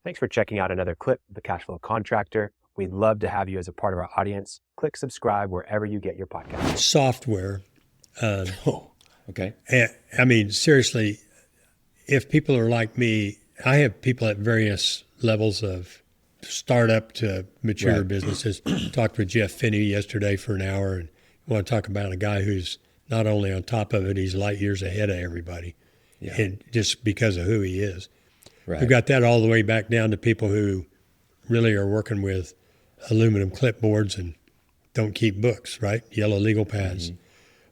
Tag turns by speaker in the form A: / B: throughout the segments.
A: Thanks for checking out another clip of the Cashflow Contractor. We'd love to have you as a part of our audience. Click subscribe wherever you get your podcast.
B: Software.
C: Okay.
B: I mean, seriously, if people are like me, I have people at various levels of startup to mature businesses. Talked with Jeff Finney yesterday for an hour, and I want to talk about a guy who's not only on top of it, he's light years ahead of everybody, and just because of who he is.
C: Right.
B: We've got that all the way back down to people who really are working with aluminum clipboards and don't keep books, right? Yellow legal pads. Mm-hmm.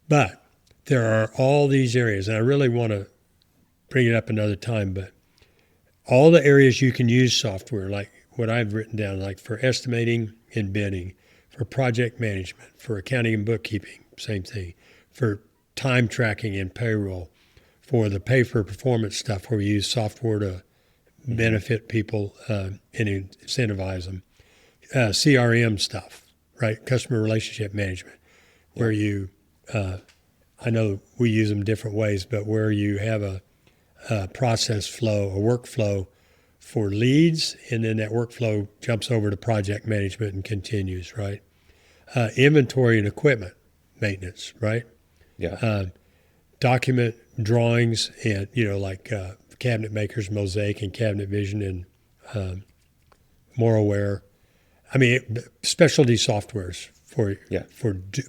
B: But there are all these areas, and I really want to bring it up another time, but all the areas you can use software, like what I've written down, like for estimating and bidding, for project management, for accounting and bookkeeping, same thing, for time tracking and payroll, for the pay for performance stuff where we use software to benefit people and incentivize them, CRM stuff, right? Customer relationship management, where you, I know we use them different ways, but where you have a process flow, a workflow for leads, and then that workflow jumps over to project management and continues, right? Inventory and equipment maintenance, right?
C: Yeah.
B: Document drawings and, like cabinet makers, Mosaic and Cabinet Vision and Moralware. I mean, specialty softwares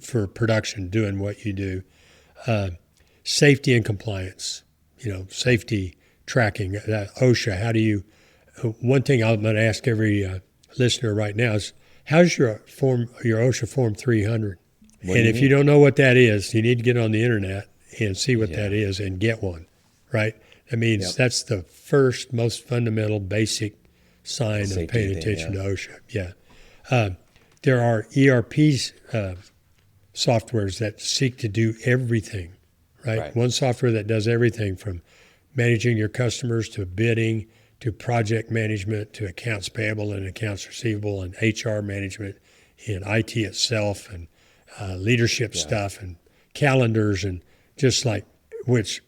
B: for production, doing what you do. Safety and compliance, safety tracking, OSHA. How do you? One thing I'm going to ask every listener right now is, how's your OSHA Form 300? And if you don't know what that is, you need to get on the internet and see what that is and get one, right? That means that's the first, most fundamental, basic sign of paying attention to OSHA. Yeah. There are ERP softwares that seek to do everything, right? One software that does everything from managing your customers to bidding to project management to accounts payable and accounts receivable and HR management and IT itself and leadership stuff and calendars and just like, which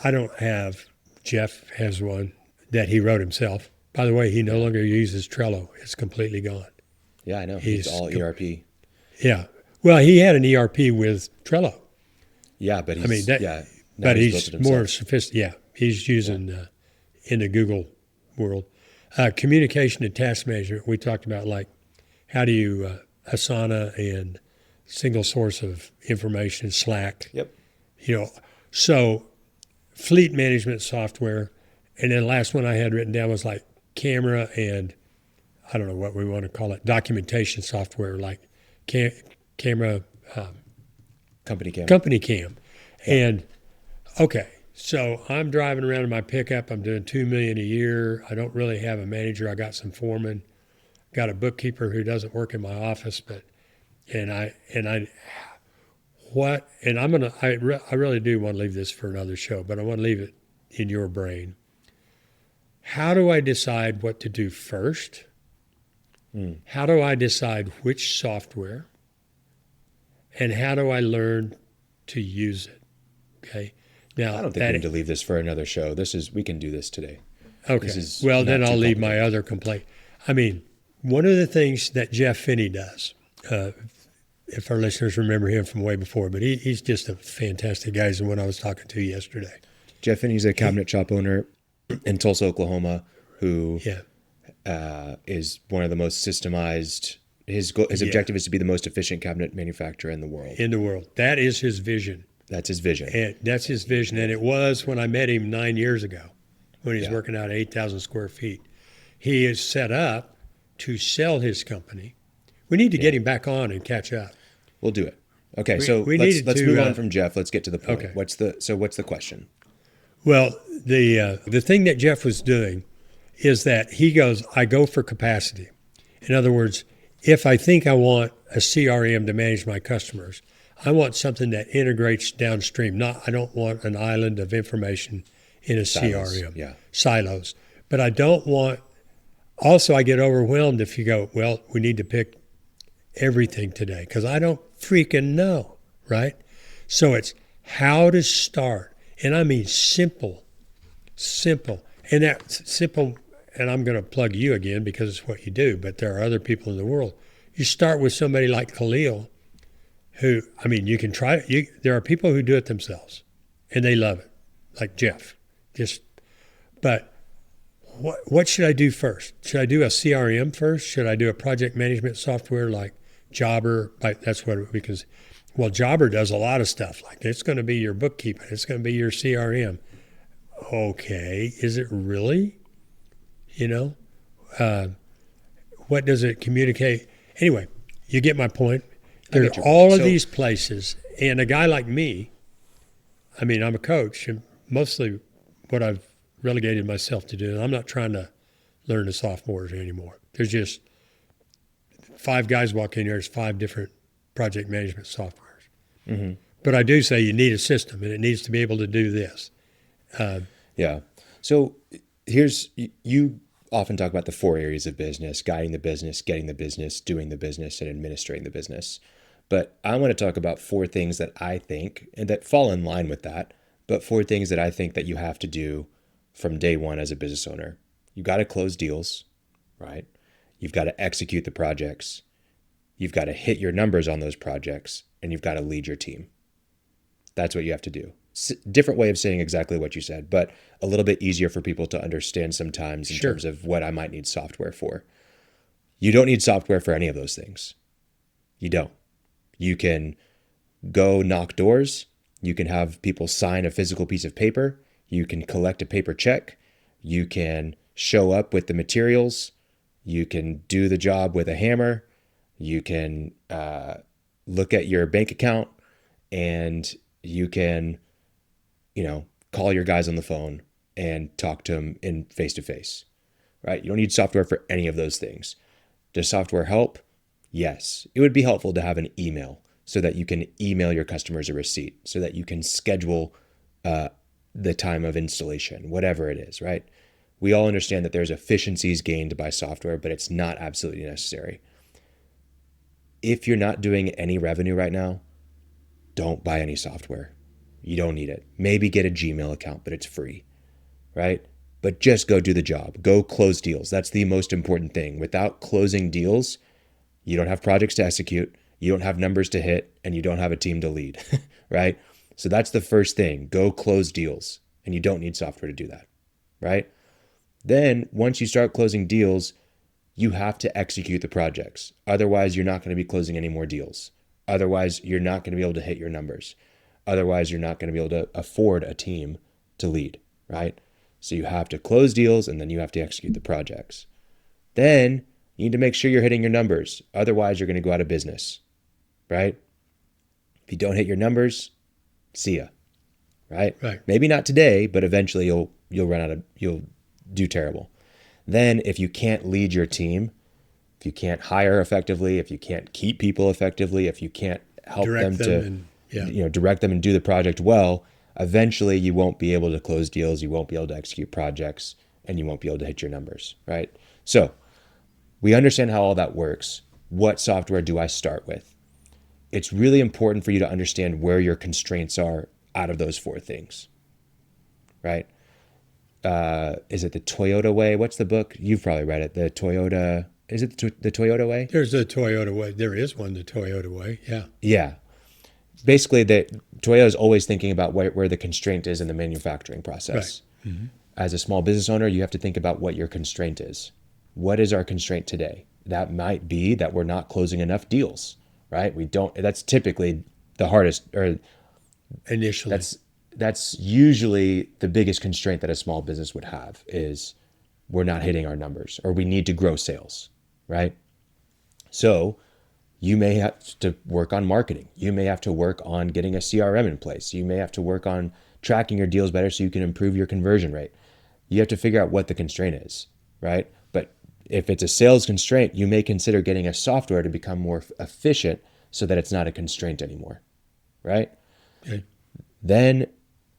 B: I don't have. Jeff has one that he wrote himself. By the way, he no longer uses Trello. It's completely gone.
C: Yeah, I know. He's all ERP.
B: Yeah. Well, he had an ERP with Trello.
C: Yeah, but
B: he's more sophisticated. Yeah, he's using in the Google world. Communication and task management. We talked about like how do you Asana and single source of information, Slack.
C: Yep.
B: So fleet management software, and then the last one I had written down was like camera and I don't know what we want to call it, documentation software like camera.
C: Company cam.
B: Yeah. And okay, so I'm driving around in my pickup. I'm doing $2 million a year. I don't really have a manager. I got some foremen. Got a bookkeeper who doesn't work in my office, I really do want to leave this for another show, but I want to leave it in your brain. How do I decide what to do first? How do I decide which software? And how do I learn to use it? Okay. Now,
C: I don't think we need to leave this for another show. We can do this today.
B: Okay. Well, then I'll leave my other complaint. I mean, one of the things that Jeff Finney does, if our listeners remember him from way before, but he's just a fantastic guy. He's the one I was talking to yesterday.
C: Jeff Finney's a cabinet shop owner in Tulsa, Oklahoma, who is one of the most systemized. His objective is to be the most efficient cabinet manufacturer in the world.
B: That is his vision.
C: That's his vision.
B: And that's his vision. And it was when I met him 9 years ago, when he's working out 8,000 square feet. He is set up to sell his company. We need to get him back on and catch up.
C: We'll do it. Okay, let's move on from Jeff. Let's get to the point.
B: Okay.
C: What's the question?
B: Well, the thing that Jeff was doing is that he goes, I go for capacity. In other words, if I think I want a CRM to manage my customers, I want something that integrates downstream. I don't want an island of information in a CRM. Silos. But I don't want, also I get overwhelmed if you go, well, we need to pick everything today because I don't freaking know, right? So it's how to start. And I mean simple. And that simple and I'm going to plug you again because it's what you do, but there are other people in the world. You start with somebody like Khalil, who, I mean, you can try it. There are people who do it themselves, and they love it, like Jeff. But what should I do first? Should I do a CRM first? Should I do a project management software like Jobber? That's what we can. Well, Jobber does a lot of stuff. Like it's going to be your bookkeeping. It's going to be your CRM. Okay, is it really? What does it communicate? Anyway, you get my point. There are all of these places, and a guy like me, I mean, I'm a coach, and mostly what I've relegated myself to do, I'm not trying to learn the sophomores anymore. There's just 5 guys walk in here, there's 5 different project management softwares. Mm-hmm. But I do say you need a system, and it needs to be able to do this.
C: Yeah. So you often talk about the 4 areas of business: guiding the business, getting the business, doing the business, and administrating the business. But I want to talk about 4 things that I think, and that fall in line with that, but 4 things that I think that you have to do from day one as a business owner. You got to close deals, right? You've got to execute the projects. You've got to hit your numbers on those projects, and you've got to lead your team. That's what you have to do. Different way of saying exactly what you said, but a little bit easier for people to understand sometimes in terms of what I might need software for. You don't need software for any of those things. You don't. You can go knock doors. You can have people sign a physical piece of paper. You can collect a paper check. You can show up with the materials. You can do the job with a hammer. You can look at your bank account, and you can, call your guys on the phone and talk to them in face-to-face, right? You don't need software for any of those things. Does software help? Yes. It would be helpful to have an email so that you can email your customers a receipt, so that you can schedule the time of installation, whatever it is, right? We all understand that there's efficiencies gained by software, but it's not absolutely necessary. If you're not doing any revenue right now, don't buy any software. You don't need it. Maybe get a Gmail account, but it's free, right? But just go do the job. Go close deals. That's the most important thing. Without closing deals, you don't have projects to execute, you don't have numbers to hit, and you don't have a team to lead, right? So that's the first thing. Go close deals, and you don't need software to do that, right? Then once you start closing deals, you have to execute the projects. Otherwise, you're not going to be closing any more deals. Otherwise, you're not going to be able to hit your numbers. Otherwise, you're not going to be able to afford a team to lead, right? So you have to close deals, and then you have to execute the projects. Then you need to make sure you're hitting your numbers. Otherwise, you're going to go out of business, right? If you don't hit your numbers, see ya, right? Maybe not today, but eventually you'll do terrible. Then if you can't lead your team, if you can't hire effectively, if you can't keep people effectively, if you can't help direct them and do the project well, eventually you won't be able to close deals, you won't be able to execute projects, and you won't be able to hit your numbers, right? So we understand how all that works. What software do I start with? It's really important for you to understand where your constraints are out of those 4 things, right? Is it the Toyota way? What's the book? You've probably read it. The Toyota, is it the Toyota way?
B: There's the Toyota way. There is one, the Toyota way. Yeah.
C: Yeah. Basically, Toyota is always thinking about where the constraint is in the manufacturing process. Right. Mm-hmm. As a small business owner, you have to think about what your constraint is. What is our constraint today? That might be that we're not closing enough deals, right? That's typically the hardest, or
B: initially.
C: That's usually the biggest constraint that a small business would have, is we're not hitting our numbers, or we need to grow sales, right? So you may have to work on marketing. You may have to work on getting a CRM in place. You may have to work on tracking your deals better so you can improve your conversion rate. You have to figure out what the constraint is, right? But if it's a sales constraint, you may consider getting a software to become more efficient so that it's not a constraint anymore, right? Okay. Then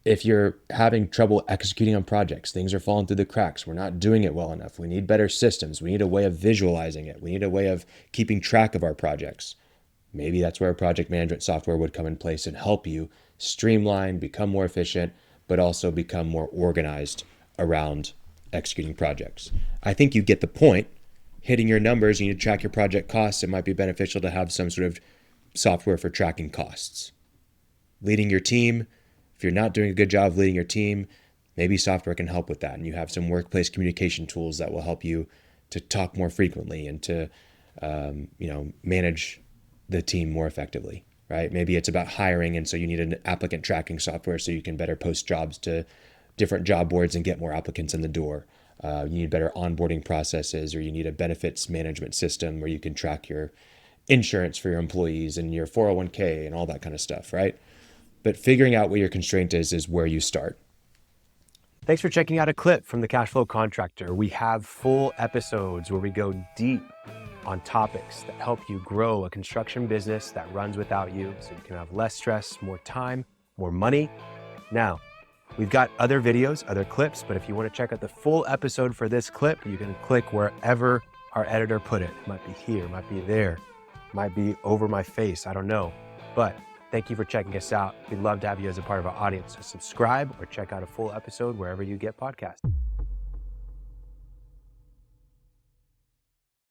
C: if you're having trouble executing on projects, things are falling through the cracks, we're not doing it well enough, we need better systems, we need a way of visualizing it, we need a way of keeping track of our projects. Maybe that's where a project management software would come in place and help you streamline, become more efficient, but also become more organized around executing projects. I think you get the point. Hitting your numbers, you need to track your project costs. It might be beneficial to have some sort of software for tracking costs. Leading your team, if you're not doing a good job of leading your team, maybe software can help with that. And you have some workplace communication tools that will help you to talk more frequently and to manage the team more effectively, right? Maybe it's about hiring, and so you need an applicant tracking software so you can better post jobs to different job boards and get more applicants in the door. You need better onboarding processes, or you need a benefits management system where you can track your insurance for your employees and your 401k and all that kind of stuff, right? But figuring out what your constraint is where you start.
A: Thanks for checking out a clip from the Cashflow Contractor. We have full episodes where we go deep on topics that help you grow a construction business that runs without you, so you can have less stress, more time, more money. Now, we've got other videos, other clips, but if you want to check out the full episode for this clip, you can click wherever our editor put it. It might be here, it might be there, it might be over my face, I don't know. But thank you for checking us out. We'd love to have you as a part of our audience. So subscribe or check out a full episode wherever you get podcasts.